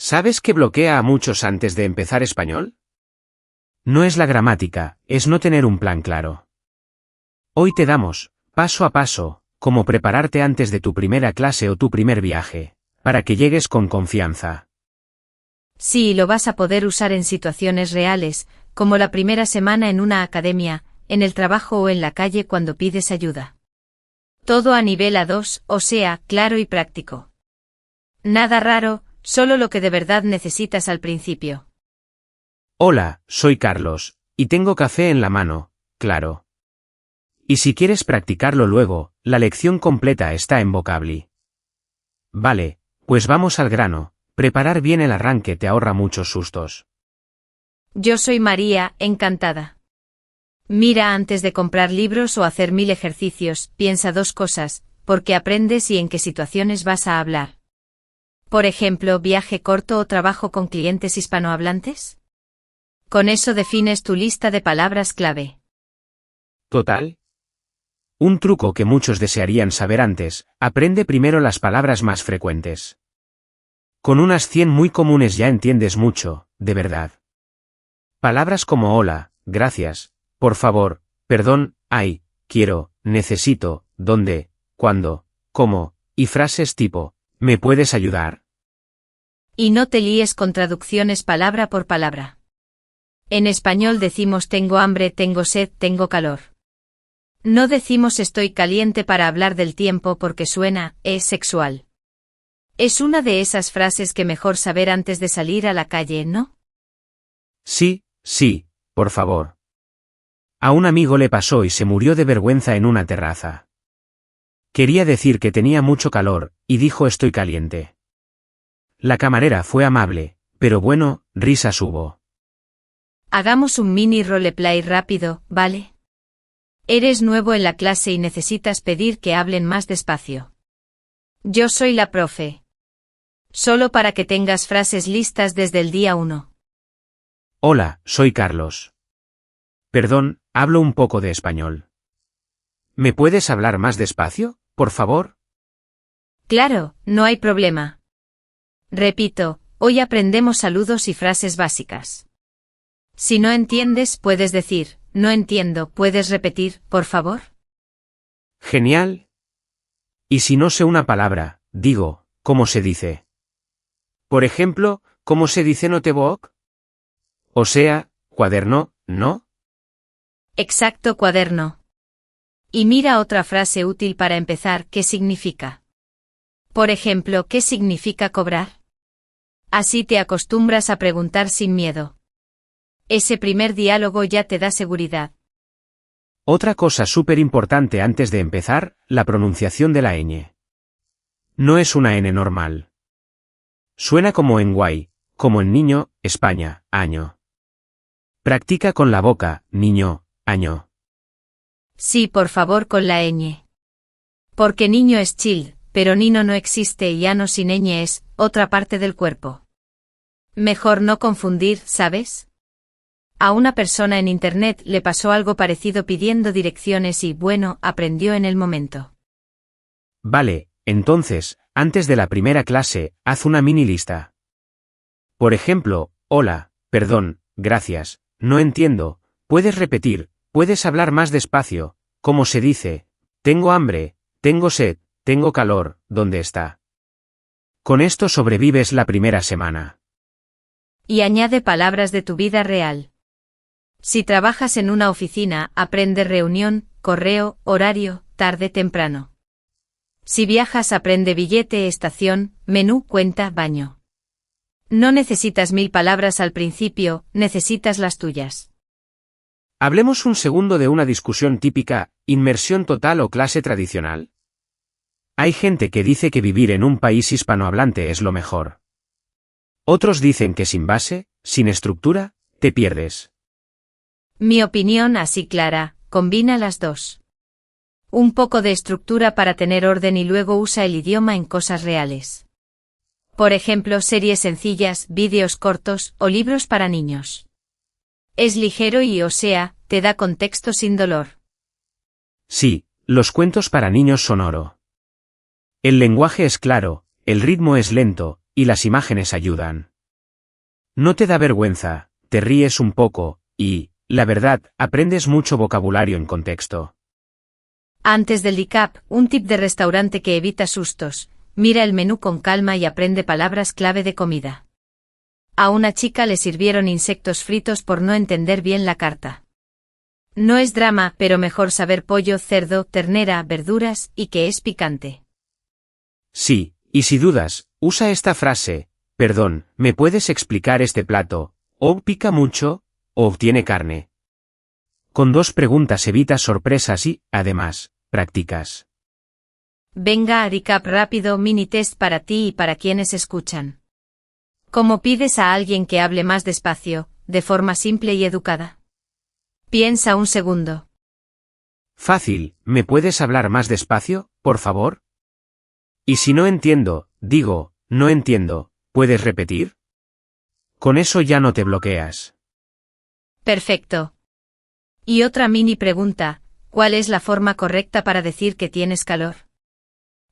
¿Sabes qué bloquea a muchos antes de empezar español? No es la gramática, es no tener un plan claro. Hoy te damos, paso a paso, cómo prepararte antes de tu primera clase o tu primer viaje, para que llegues con confianza. Sí, lo vas a poder usar en situaciones reales, como la primera semana en una academia, en el trabajo o en la calle cuando pides ayuda. Todo a nivel A2, o sea, claro y práctico. Nada raro, solo lo que de verdad necesitas al principio. Hola, soy Carlos, y tengo café en la mano, claro. Y si quieres practicarlo luego, la lección completa está en Vocabli. Vale, pues vamos al grano, preparar bien el arranque te ahorra muchos sustos. Yo soy María, encantada. Mira, antes de comprar libros o hacer 1000 ejercicios, piensa 2 cosas, por qué aprendes y en qué situaciones vas a hablar. Por ejemplo, viaje corto o trabajo con clientes hispanohablantes. Con eso defines tu lista de palabras clave. Total. Un truco que muchos desearían saber antes, aprende primero las palabras más frecuentes. Con unas 100 muy comunes ya entiendes mucho, de verdad. Palabras como hola, gracias, por favor, perdón, ay, quiero, necesito, dónde, cuándo, cómo, y frases tipo, ¿me puedes ayudar? Y no te líes con traducciones palabra por palabra. En español decimos tengo hambre, tengo sed, tengo calor. No decimos estoy caliente para hablar del tiempo porque suena, es sexual. Es una de esas frases que mejor saber antes de salir a la calle, ¿no? Sí, por favor. A un amigo le pasó y se murió de vergüenza en una terraza. Quería decir que tenía mucho calor, y dijo estoy caliente. La camarera fue amable, pero bueno, risas hubo. Hagamos un mini roleplay rápido, ¿vale? Eres nuevo en la clase y necesitas pedir que hablen más despacio. Yo soy la profe. Solo para que tengas frases listas desde el día 1. Hola, soy Carlos. Perdón, hablo un poco de español. ¿Me puedes hablar más despacio, por favor? Claro, no hay problema. Repito, hoy aprendemos saludos y frases básicas. Si no entiendes, puedes decir, no entiendo, ¿puedes repetir, por favor? Genial. Y si no sé una palabra, digo, ¿cómo se dice? Por ejemplo, ¿cómo se dice notebook? O sea, cuaderno, ¿no? Exacto, cuaderno. Y mira otra frase útil para empezar, ¿qué significa? Por ejemplo, ¿qué significa cobrar? Así te acostumbras a preguntar sin miedo. Ese primer diálogo ya te da seguridad. Otra cosa súper importante antes de empezar, la pronunciación de la ñ. No es una N normal. Suena como en guay, como en niño, España, año. Practica con la boca, niño, año. Sí, por favor, con la ñ. Porque niño es chill, pero nino no existe y ano sin ñ es otra parte del cuerpo. Mejor no confundir, ¿sabes? A una persona en internet le pasó algo parecido pidiendo direcciones y, bueno, aprendió en el momento. Vale, entonces, antes de la primera clase, haz una mini lista. Por ejemplo, hola, perdón, gracias, no entiendo, puedes repetir, puedes hablar más despacio, ¿cómo se dice? Tengo hambre, tengo sed, tengo calor, ¿dónde está? Con esto sobrevives la primera semana. Y añade palabras de tu vida real. Si trabajas en una oficina, aprende reunión, correo, horario, tarde, temprano. Si viajas, aprende billete, estación, menú, cuenta, baño. No necesitas 1000 palabras al principio, necesitas las tuyas. Hablemos un segundo de una discusión típica, inmersión total o clase tradicional. Hay gente que dice que vivir en un país hispanohablante es lo mejor. Otros dicen que sin base, sin estructura, te pierdes. Mi opinión así clara, combina las dos. Un poco de estructura para tener orden y luego usa el idioma en cosas reales. Por ejemplo, series sencillas, vídeos cortos o libros para niños. Es ligero y, o sea, te da contexto sin dolor. Sí, los cuentos para niños son oro. El lenguaje es claro, el ritmo es lento, y las imágenes ayudan. No te da vergüenza, te ríes un poco, y, la verdad, aprendes mucho vocabulario en contexto. Antes del recap, un tip de restaurante que evita sustos: mira el menú con calma y aprende palabras clave de comida. A una chica le sirvieron insectos fritos por no entender bien la carta. No es drama, pero mejor saber pollo, cerdo, ternera, verduras y que es picante. Sí, y si dudas, usa esta frase: perdón, ¿me puedes explicar este plato? ¿O pica mucho? ¿O tiene carne? Con 2 preguntas evitas sorpresas y, además, practicas. Venga, recap rápido, mini test para ti y para quienes escuchan. ¿Cómo pides a alguien que hable más despacio, de forma simple y educada? Piensa un segundo. Fácil, ¿me puedes hablar más despacio, por favor? Y si no entiendo, digo, no entiendo, ¿puedes repetir? Con eso ya no te bloqueas. Perfecto. Y otra mini pregunta: ¿cuál es la forma correcta para decir que tienes calor?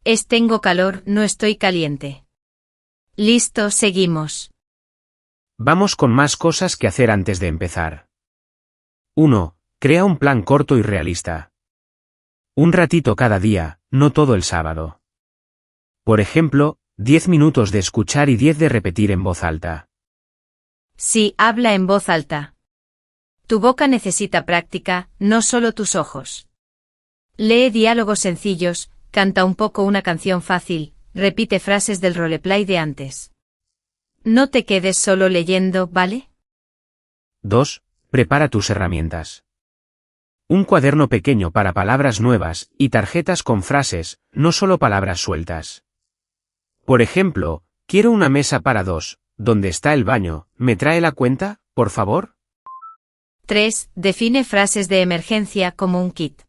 Es tengo calor, no estoy caliente. Listo, seguimos. Vamos con más cosas que hacer antes de empezar. 1. Crea un plan corto y realista. Un ratito cada día, no todo el sábado. Por ejemplo, 10 minutos de escuchar y 10 de repetir en voz alta. Sí, habla en voz alta. Tu boca necesita práctica, no solo tus ojos. Lee diálogos sencillos, canta un poco una canción fácil, repite frases del roleplay de antes. No te quedes solo leyendo, ¿vale? 2. Prepara tus herramientas. Un cuaderno pequeño para palabras nuevas y tarjetas con frases, no solo palabras sueltas. Por ejemplo, quiero una mesa para 2, ¿dónde está el baño? ¿Me trae la cuenta, por favor? 3. Define frases de emergencia como un kit.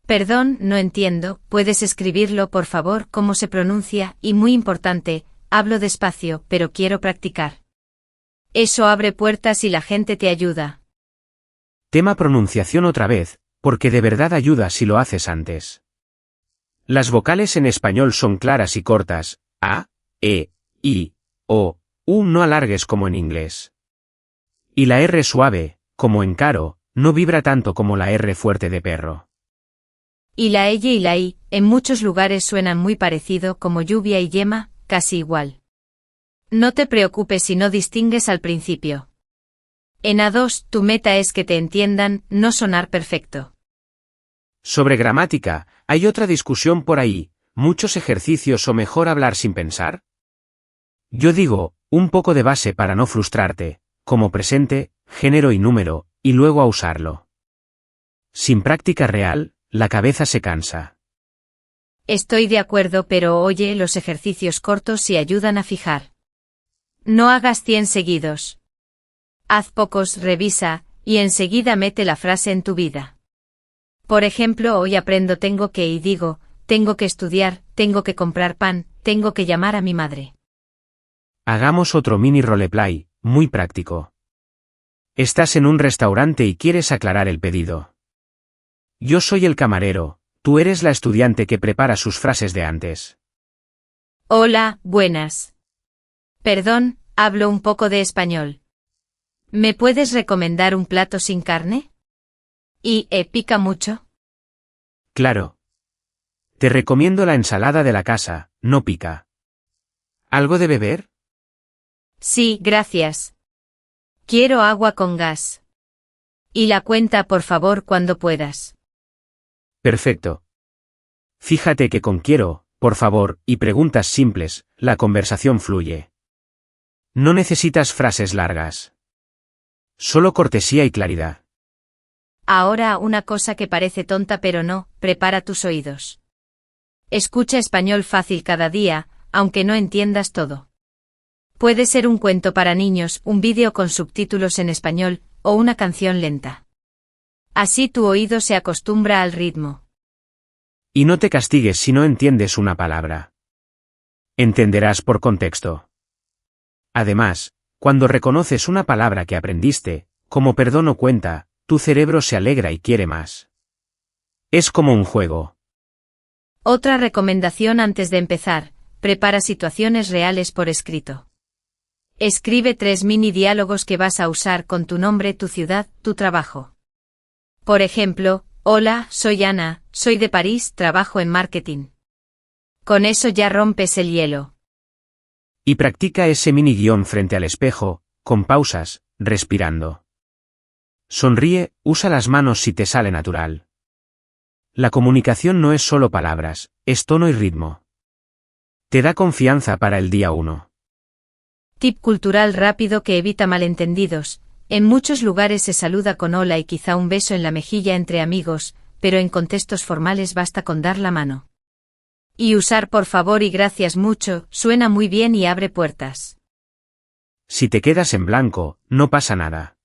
Perdón, no entiendo, ¿puedes escribirlo por favor cómo se pronuncia? Y muy importante, hablo despacio, pero quiero practicar. Eso abre puertas y la gente te ayuda. Tema pronunciación otra vez, porque de verdad ayuda si lo haces antes. Las vocales en español son claras y cortas: a, e, i, o, u, no alargues como en inglés. Y la R suave, como en caro, no vibra tanto como la R fuerte de perro. Y la L y la I, en muchos lugares suenan muy parecido, como lluvia y yema, casi igual. No te preocupes si no distingues al principio. En A2, tu meta es que te entiendan, no sonar perfecto. Sobre gramática, hay otra discusión por ahí: ¿muchos ejercicios o mejor hablar sin pensar? Yo digo, un poco de base para no frustrarte, como presente, género y número, y luego a usarlo. Sin práctica real, la cabeza se cansa. Estoy de acuerdo, pero oye, los ejercicios cortos sí ayudan a fijar. No hagas 100 seguidos. Haz pocos, revisa, y enseguida mete la frase en tu vida. Por ejemplo, hoy aprendo tengo que y digo, tengo que estudiar, tengo que comprar pan, tengo que llamar a mi madre. Hagamos otro mini roleplay, muy práctico. Estás en un restaurante y quieres aclarar el pedido. Yo soy el camarero, tú eres la estudiante que prepara sus frases de antes. Hola, buenas. Perdón, hablo un poco de español. ¿Me puedes recomendar un plato sin carne? ¿Y pica mucho? Claro. Te recomiendo la ensalada de la casa, no pica. ¿Algo de beber? Sí, gracias. Quiero agua con gas. Y la cuenta, por favor, cuando puedas. Perfecto. Fíjate que con quiero, por favor, y preguntas simples, la conversación fluye. No necesitas frases largas. Solo cortesía y claridad. Ahora una cosa que parece tonta pero no, prepara tus oídos. Escucha español fácil cada día, aunque no entiendas todo. Puede ser un cuento para niños, un vídeo con subtítulos en español, o una canción lenta. Así tu oído se acostumbra al ritmo. Y no te castigues si no entiendes una palabra. Entenderás por contexto. Además, cuando reconoces una palabra que aprendiste, como perdón o cuenta, tu cerebro se alegra y quiere más. Es como un juego. Otra recomendación antes de empezar: prepara situaciones reales por escrito. Escribe 3 mini diálogos que vas a usar con tu nombre, tu ciudad, tu trabajo. Por ejemplo, hola, soy Ana, soy de París, trabajo en marketing. Con eso ya rompes el hielo. Y practica ese mini guión frente al espejo, con pausas, respirando. Sonríe, usa las manos si te sale natural. La comunicación no es solo palabras, es tono y ritmo. Te da confianza para el día 1. Tip cultural rápido que evita malentendidos. En muchos lugares se saluda con hola y quizá un beso en la mejilla entre amigos, pero en contextos formales basta con dar la mano. Y usar por favor y gracias mucho, suena muy bien y abre puertas. Si te quedas en blanco, no pasa nada.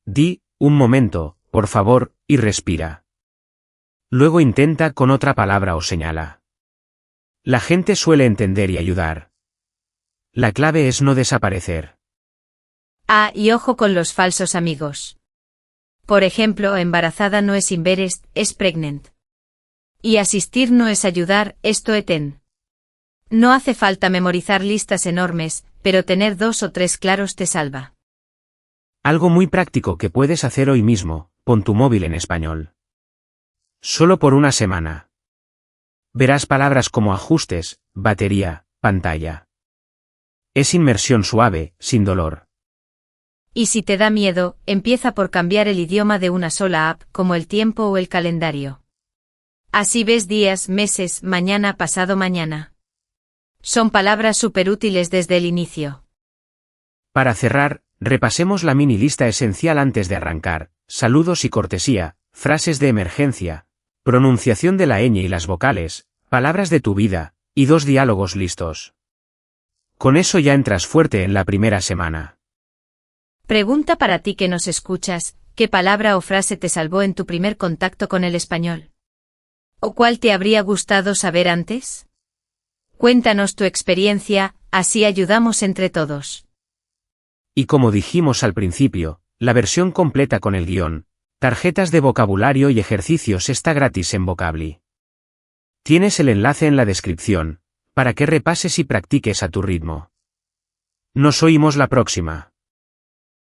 Di, un momento, por favor, y respira. Luego intenta con otra palabra o señala. La gente suele entender y ayudar. La clave es no desaparecer. Ah, y ojo con los falsos amigos. Por ejemplo, embarazada no es embarrassed, es pregnant. Y asistir no es ayudar, es to attend. No hace falta memorizar listas enormes, pero tener 2 o 3 claros te salva. Algo muy práctico que puedes hacer hoy mismo, pon tu móvil en español. Solo por una semana. Verás palabras como ajustes, batería, pantalla. Es inmersión suave, sin dolor. Y si te da miedo, empieza por cambiar el idioma de una sola app, como el tiempo o el calendario. Así ves días, meses, mañana, pasado mañana. Son palabras superútiles desde el inicio. Para cerrar, repasemos la mini lista esencial antes de arrancar: saludos y cortesía, frases de emergencia, pronunciación de la ñ y las vocales, palabras de tu vida, y 2 diálogos listos. Con eso ya entras fuerte en la primera semana. Pregunta para ti que nos escuchas, ¿qué palabra o frase te salvó en tu primer contacto con el español? ¿O cuál te habría gustado saber antes? Cuéntanos tu experiencia, así ayudamos entre todos. Y como dijimos al principio, la versión completa con el guión, tarjetas de vocabulario y ejercicios está gratis en Vocably. Tienes el enlace en la descripción, para que repases y practiques a tu ritmo. Nos oímos la próxima.